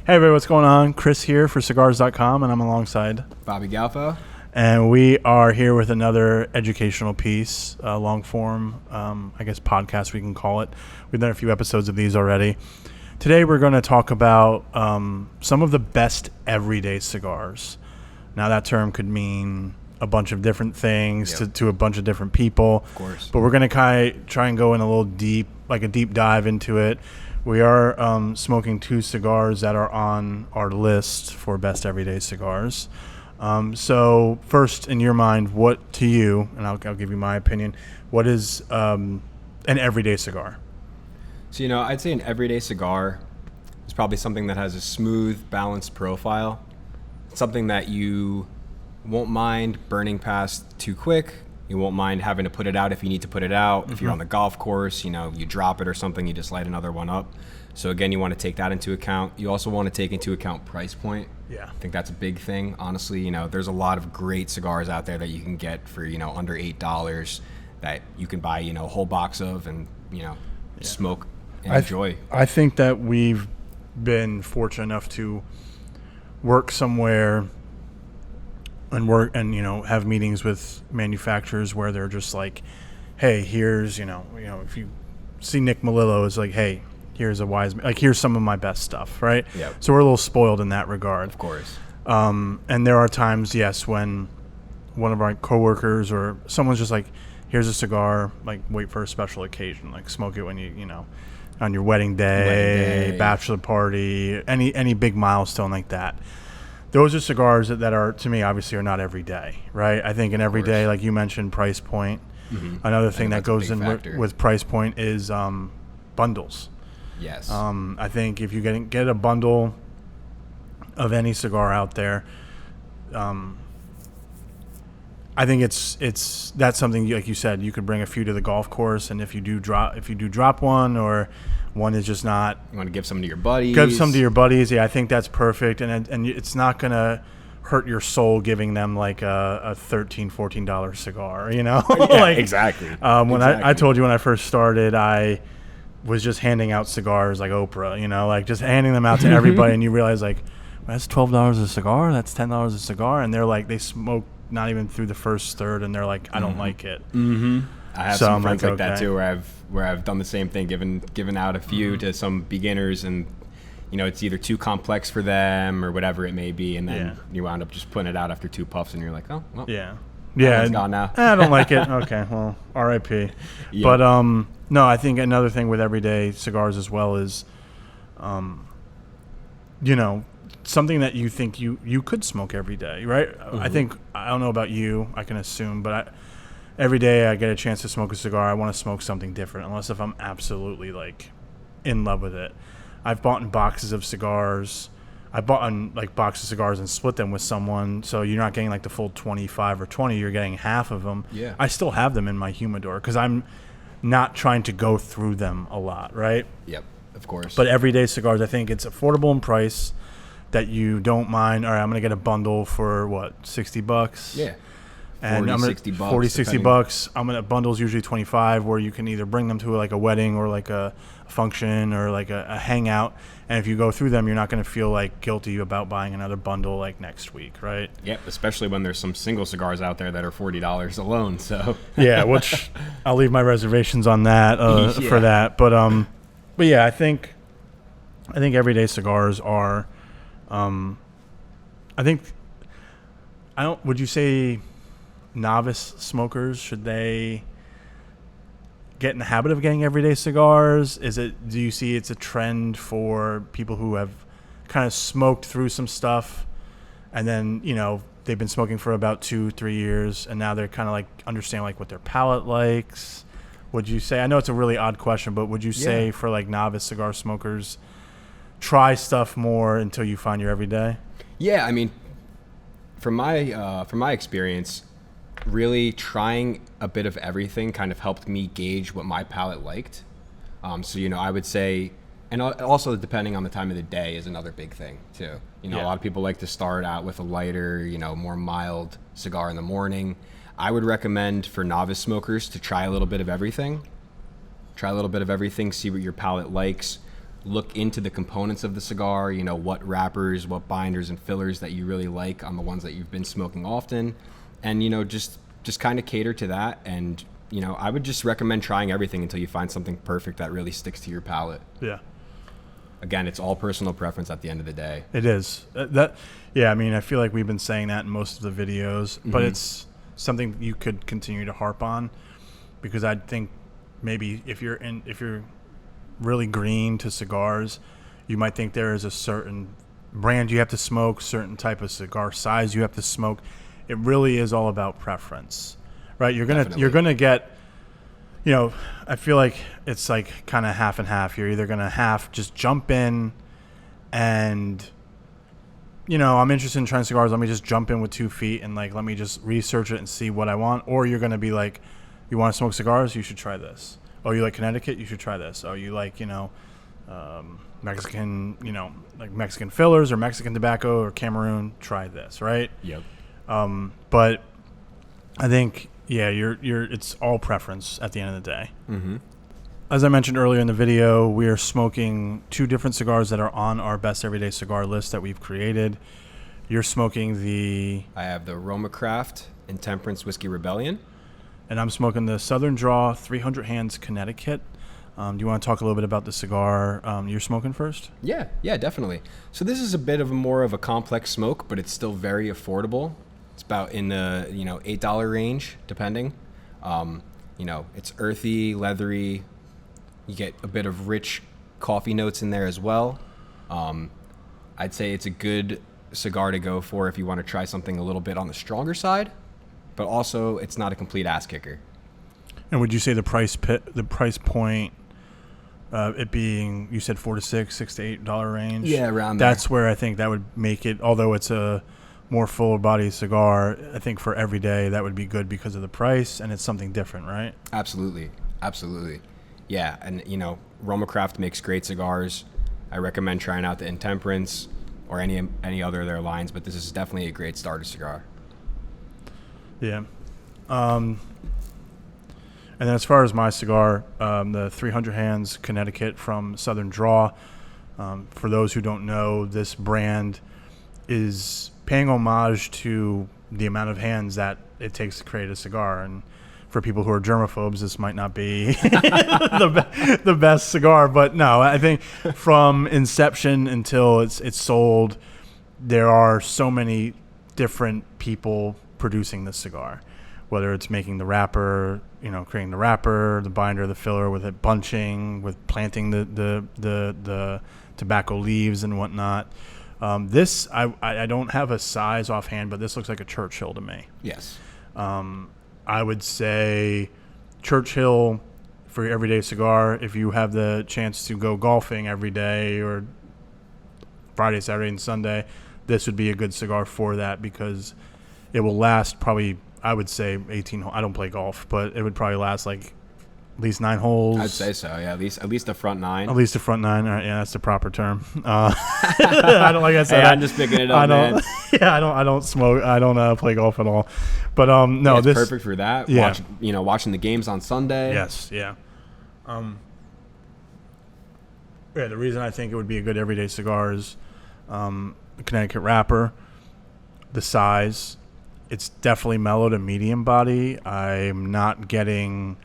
Hey everybody, what's going on? Chris here for Cigars.com, and I'm alongside Bobby Galfo. And we are here with another educational piece, long form, I guess podcast we can call it. We've done a few episodes of these already. Today we're going to talk about some of the best everyday cigars. Now that term could mean a bunch of different things to a bunch of different people. Of course. But we're going to try and go in a little deep, like a deep dive into it. We are smoking two cigars that are on our list for best everyday cigars. So first, in your mind, what to you, and I'll give you my opinion, what is an everyday cigar? So, I'd say an everyday cigar is probably something that has a smooth, balanced profile. It's something that you won't mind burning past too quick. You won't mind having to put it out if you need to put it out. Mm-hmm. If you're on the golf course, you drop it or something, you just light another one up. So again, you want to take that into account. You also want to take into account price point. Yeah. I think that's a big thing. Honestly, there's a lot of great cigars out there that you can get for, under $8 that you can buy, a whole box of and, smoke and enjoy. I think that we've been fortunate enough to work somewhere and have meetings with manufacturers where they're just like, hey, here's, if you see Nick Melillo is like, hey, here's here's some of my best stuff, right? Yeah. So we're a little spoiled in that regard. Of course. And there are times, yes, when one of our coworkers or someone's just like, here's a cigar, like wait for a special occasion, like smoke it when on your wedding day, bachelor party, any big milestone like that. Those are cigars that are, to me, obviously are not every day, right? I think an every day, like you mentioned, price point. Mm-hmm. Another thing that goes in with price point is bundles. Yes. I think if you get a bundle of any cigar out there, I think that's something, like you said, you could bring a few to the golf course, and if you do drop one, or one is just not, you want to give some to your buddies. Give some to your buddies. Yeah, I think that's perfect, and it's not gonna hurt your soul giving them like a $13-14 cigar. Yeah, exactly. When I told you when I first started, I was just handing out cigars like Oprah. Like just handing them out to everybody, and you realize like, well, that's $12 a cigar. That's $10 a cigar, and they're like, they smoke not even through the first third, and they're like, I don't like it. Mm-hmm. I have some friends like that too, where I've done the same thing, given out a few to some beginners, and it's either too complex for them or whatever it may be, and then you wound up just putting it out after two puffs, and you're like, oh, well, it's gone now. I don't like it. Okay, well, R.I.P. Yeah. But no, I think another thing with everyday cigars as well is, something that you think you could smoke every day, right? Mm-hmm. I don't know about you, I can assume, but every day I get a chance to smoke a cigar, I want to smoke something different, unless if I'm absolutely like in love with it. I've bought in boxes of cigars. I bought in like boxes of cigars and split them with someone, so you're not getting like the full 25 or 20, you're getting half of them. Yeah. I still have them in my humidor because I'm not trying to go through them a lot, right? Yep, of course. But everyday cigars, I think it's affordable in price, that you don't mind. All right, I'm going to get a bundle for what, $60? Yeah. And 60 bucks. 40, 60 bucks. Bundles usually 25, where you can either bring them to like a wedding or like a function or like a hangout. And if you go through them, you're not going to feel like guilty about buying another bundle like next week, right? Yep, especially when there's some single cigars out there that are $40 alone. So yeah, which I'll leave my reservations on that for that. But yeah, I think everyday cigars are. Would you say novice smokers, should they get in the habit of getting everyday cigars? Do you see it's a trend for people who have kind of smoked through some stuff and then, they've been smoking for about 2-3 years and now they're kind of like understand like what their palate likes? Would you say, I know it's a really odd question, but would you say for like novice cigar smokers, try stuff more until you find your everyday? Yeah, I mean, from my experience, really trying a bit of everything kind of helped me gauge what my palate liked. So I would say, and also depending on the time of the day is another big thing too. A lot of people like to start out with a lighter, more mild cigar in the morning. I would recommend for novice smokers to try a little bit of everything. See what your palate likes. look into the components of the cigar, you know, what wrappers, what binders and fillers that you really like on the ones that you've been smoking often. And, you know, just kind of cater to that. And, you know, I would just recommend trying everything until you find something perfect that really sticks to your palate. Yeah. Again, it's all personal preference at the end of the day. It is. Yeah, I mean, I feel like we've been saying that in most of the videos, but it's something you could continue to harp on, because I think maybe if you're really green to cigars, you might think there is a certain brand you have to smoke, certain type of cigar size you have to smoke. It really is all about preference, right? You're gonna get, you know, I feel like it's like kind of half and half. You're either gonna just jump in and, you know, I'm interested in trying cigars, let me just jump in with 2 feet and like let me just research it and see what I want. Or you're gonna be like, you want to smoke cigars, you should try this. Oh, you like Connecticut, you should try this. Oh, you like, you know, Mexican, you know, like Mexican fillers or Mexican tobacco or Cameroon, try this, right? Yep. But I think, yeah, it's all preference at the end of the day. Mm-hmm. As I mentioned earlier in the video, we are smoking 2 different cigars that are on our best everyday cigar list that we've created. You're smoking I have the Roma Craft Intemperance Whiskey Rebellion. And I'm smoking the Southern Draw 300 Hands Connecticut. Do you want to talk a little bit about the cigar you're smoking first? Yeah, definitely. So this is a bit of more of a complex smoke, but it's still very affordable. It's about in the, you know, $8 range, depending. You know, it's earthy, leathery. You get a bit of rich coffee notes in there as well. I'd say it's a good cigar to go for if you want to try something a little bit on the stronger side, but also it's not a complete ass kicker. And would you say the price point, it being, you said $4 to $6 to $8 range? Yeah, around there. That's where I think that would make it, although it's a more full body cigar, I think for every day that would be good because of the price, and it's something different, right? Absolutely. Yeah, and you know, Roma Craft makes great cigars. I recommend trying out the Intemperance or any other of their lines, but this is definitely a great starter cigar. Yeah. And then as far as my cigar, the 300 Hands Connecticut from Southern Draw, for those who don't know, this brand is paying homage to the amount of hands that it takes to create a cigar. And for people who are germaphobes, this might not be the best cigar. But no, I think from inception until it's sold, there are so many different people producing this cigar, whether it's making the wrapper, you know, creating the wrapper, the binder, the filler, with it bunching, with planting the tobacco leaves and whatnot. This, I don't have a size offhand, but this looks like a Churchill to me. Yes. I would say Churchill for your everyday cigar. If you have the chance to go golfing every day or Friday, Saturday, and Sunday, this would be a good cigar for that, because it will last probably, I would say 18 holes. I don't play golf, but it would probably last like at least 9 holes. I'd say so. Yeah, at least the front 9. At least the front 9. All right, yeah, that's the proper term. I don't, like I said. Hey, I'm just picking it up, man. Yeah, I don't smoke. I don't play golf at all. But no, it's this perfect for that. Yeah. Watching the games on Sunday. Yes. Yeah. Yeah. The reason I think it would be a good everyday cigar is the Connecticut wrapper, the size. It's definitely mellow to medium body. I'm not getting,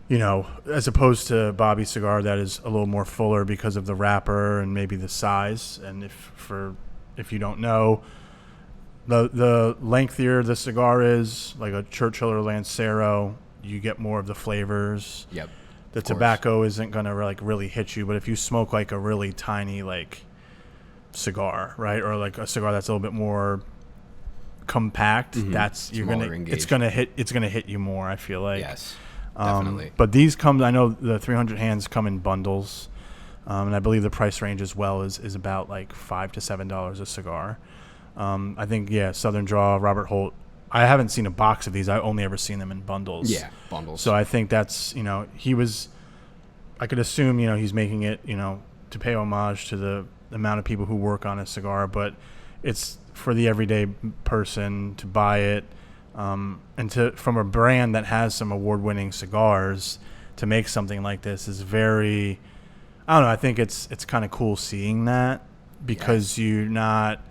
you know, as opposed to Bobby's cigar that is a little more fuller because of the wrapper and maybe the size. And if you don't know, the lengthier the cigar is, like a Churchill or Lancero, you get more of the flavors. Yep. The tobacco isn't gonna like really hit you, but if you smoke like a really tiny like cigar, right, or like a cigar that's a little bit more compact, that's it's gonna hit you more, I feel like. Yes, definitely. But these come, I know the 300 Hands come in bundles, and I believe the price range as well is about like $5 to $7 a cigar. I think, yeah, Southern Draw, Robert Holt, I haven't seen a box of these. I only ever seen them in bundles. Yeah, bundles. So I think that's, you know, I could assume, you know, he's making it, you know, to pay homage to the amount of people who work on a cigar, but it's for the everyday person to buy it, and from a brand that has some award-winning cigars to make something like this is very I don't know. I think it's kind of cool seeing that because you're not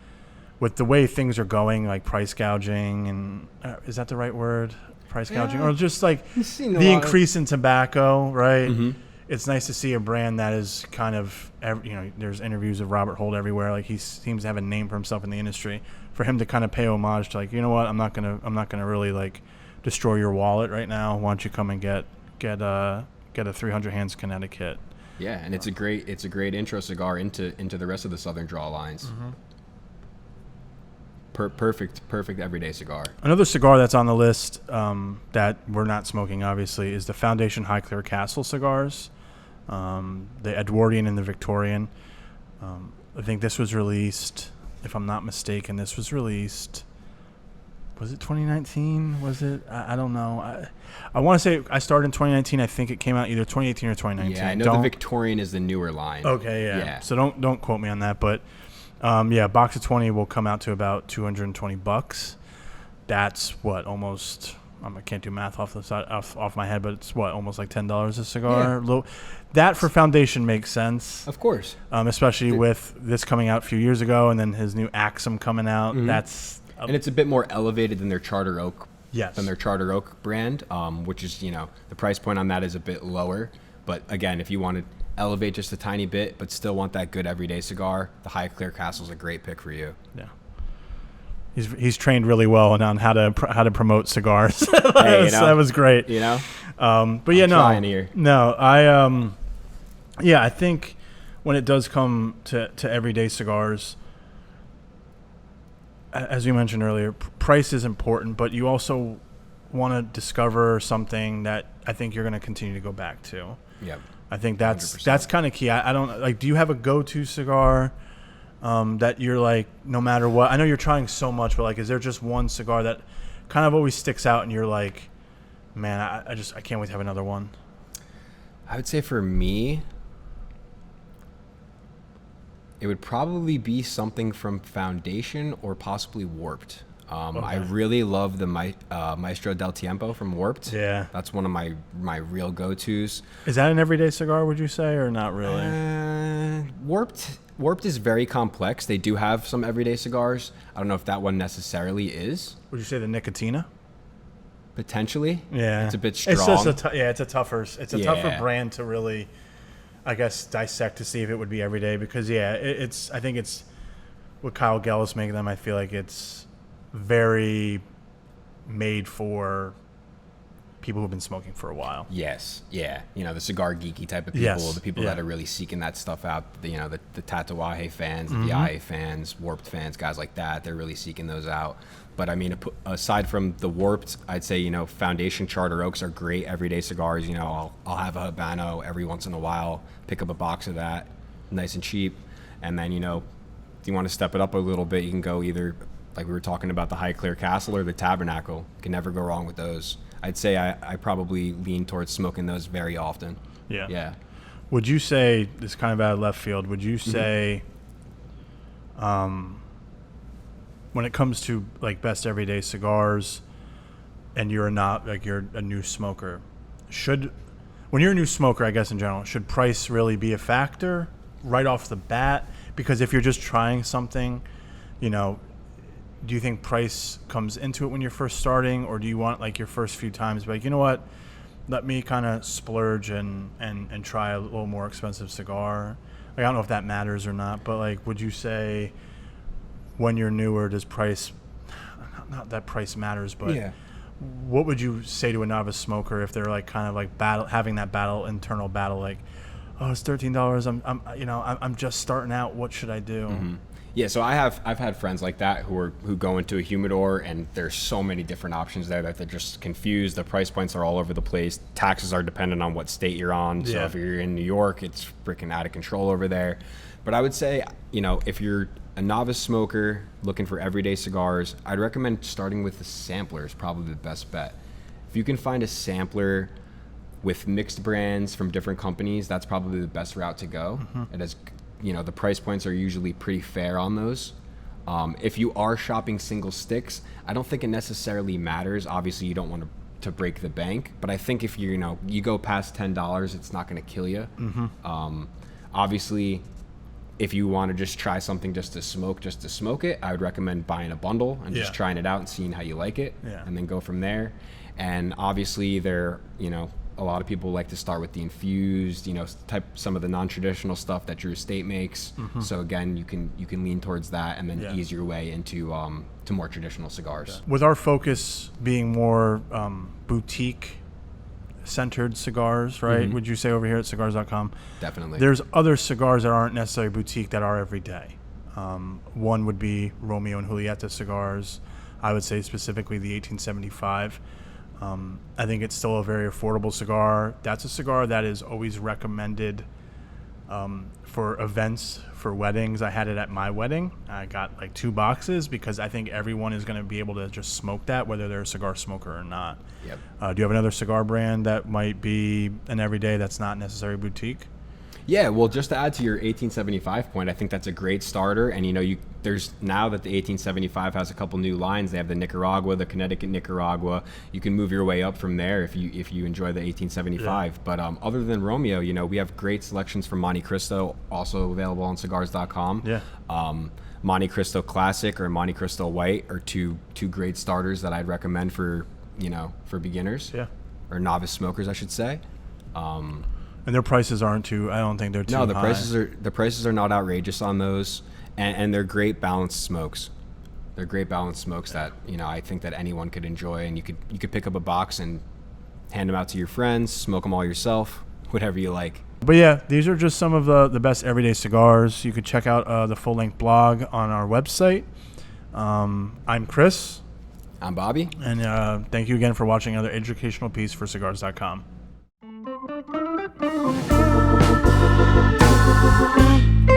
with the way things are going, like price gouging, and is that the right word? Price gouging, or just like the increase in tobacco, right? Mm-hmm. It's nice to see a brand that is kind of, there's interviews of Robert Holt everywhere. Like he seems to have a name for himself in the industry. For him to kind of pay homage to, like, you know what, I'm not gonna really like destroy your wallet right now. Why don't you come and get a 300 Hands Connecticut? Yeah, and it's a great intro cigar into the rest of the Southern Draw lines. Mm-hmm. Perfect everyday cigar. Another cigar that's on the list that we're not smoking, obviously, is the Foundation High Clear Castle cigars, the Edwardian and the Victorian. I think this was released, if I'm not mistaken, was it 2019? Was it? I don't know. I want to say I started in 2019. I think it came out either 2018 or 2019. Yeah, I know the Victorian is the newer line. Okay, yeah. So don't quote me on that, but a box of 20 will come out to about $220. That's what, almost, I can't do math off my head, but it's what, almost like $10 a cigar. Yeah. That for Foundation makes sense. Of course. Especially with this coming out a few years ago and then his new Axum coming out. Mm-hmm. And it's a bit more elevated than their Charter Oak. Yes. Than their Charter Oak brand, which is, the price point on that is a bit lower. But again, if you want to elevate just a tiny bit, but still want that good everyday cigar, the High Clear Castle is a great pick for you. Yeah. He's trained really well on how to promote cigars. That was great. But I think when it does come to everyday cigars, as we mentioned earlier, price is important, but you also want to discover something that I think you're going to continue to go back to. Yep. I think that's kind of key. I don't like. Do you have a go-to cigar that you're like, no matter what? I know you're trying so much, but like, is there just one cigar that kind of always sticks out, and you're like, man, I can't wait to have another one? I would say for me, it would probably be something from Foundation or possibly Warped. Okay. I really love the Maestro del Tiempo from Warped. Yeah. That's one of my real go-tos. Is that an everyday cigar, would you say, or not really? Warped is very complex. They do have some everyday cigars. I don't know if that one necessarily is. Would you say the Nicotina? Potentially. Yeah. It's a bit strong. It's just it's a tougher brand to really, I guess, dissect to see if it would be everyday, because I think it's what Kyle Gellis making them. I feel like it's very made for people who've been smoking for a while. Yes, yeah. The cigar geeky type of people, the people that are really seeking that stuff out. The Tatuaje fans, the VIA fans, Warped fans, guys like that. They're really seeking those out. But I mean, aside from the Warped, I'd say Foundation Charter Oaks are great everyday cigars. I'll have a Habano every once in a while, pick up a box of that, nice and cheap. And then if you want to step it up a little bit, you can go either, like we were talking about, the High Clear Castle or the Tabernacle. You can never go wrong with those. I'd say I probably lean towards smoking those very often. Yeah. Yeah. Would you say, this is kind of out of left field, would you say when it comes to like best everyday cigars and you're a new smoker, when you're a new smoker, I guess in general, should price really be a factor right off the bat? Because if you're just trying something, do you think price comes into it when you're first starting, or do you want like your first few times be like, you know what, let me kind of splurge and try a little more expensive cigar? Like, I don't know if that matters or not, but like, would you say when you're newer, does price, not that price matters, but what would you say to a novice smoker if they're like kind of like having that internal battle, like, oh, it's $13. I'm just starting out. What should I do? Mm-hmm. Yeah, so I've had friends like that who go into a humidor, and there's so many different options there that they're just confused. The price points are all over the place. Taxes are dependent on what state you're on. So if you're in New York, it's freaking out of control over there. But I would say, if you're a novice smoker looking for everyday cigars, I'd recommend starting with the sampler is probably the best bet. If you can find a sampler with mixed brands from different companies, that's probably the best route to go. Mm-hmm. It has, the price points are usually pretty fair on those. If you are shopping single sticks, I don't think it necessarily matters. Obviously, you don't want to break the bank, but I think if you go past $10, it's not going to kill you. Mm-hmm. Obviously, if you want to just try something just to smoke it, I would recommend buying a bundle and just trying it out and seeing how you like it, and then go from there. And obviously, a lot of people like to start with the infused, some of the non-traditional stuff that Drew Estate makes. So again, you can lean towards that and then ease your way into to more traditional cigars. With our focus being more boutique centered cigars, right? Would you say over here at cigars.com? Definitely. There's other cigars that aren't necessarily boutique that are every day. One would be Romeo and Julieta cigars. I would say specifically the 1875. I think it's still a very affordable cigar. That's a cigar that is always recommended for events, for weddings. I had it at my wedding. I got like 2 boxes because I think everyone is going to be able to just smoke that, whether they're a cigar smoker or not. Yep. Do you have another cigar brand that might be an everyday that's not necessarily boutique? Yeah, well, just to add to your 1875 point, I think that's a great starter. And there's now that the 1875 has a couple new lines. They have the Nicaragua, the Connecticut Nicaragua. You can move your way up from there if you enjoy the 1875. Yeah. But other than Romeo, we have great selections from Monte Cristo, also available on cigars.com. Yeah. Monte Cristo Classic or Monte Cristo White are two great starters that I'd recommend for beginners. Yeah. Or novice smokers, I should say. And their prices aren't too. I don't think they're too high. No, the prices are not outrageous on those, and they're great balanced smokes. They're great balanced smokes that I think that anyone could enjoy, and you could pick up a box and hand them out to your friends, smoke them all yourself, whatever you like. But yeah, these are just some of the best everyday cigars. You could check out the full length blog on our website. I'm Chris. I'm Bobby, and thank you again for watching another educational piece for cigars.com. Thank you.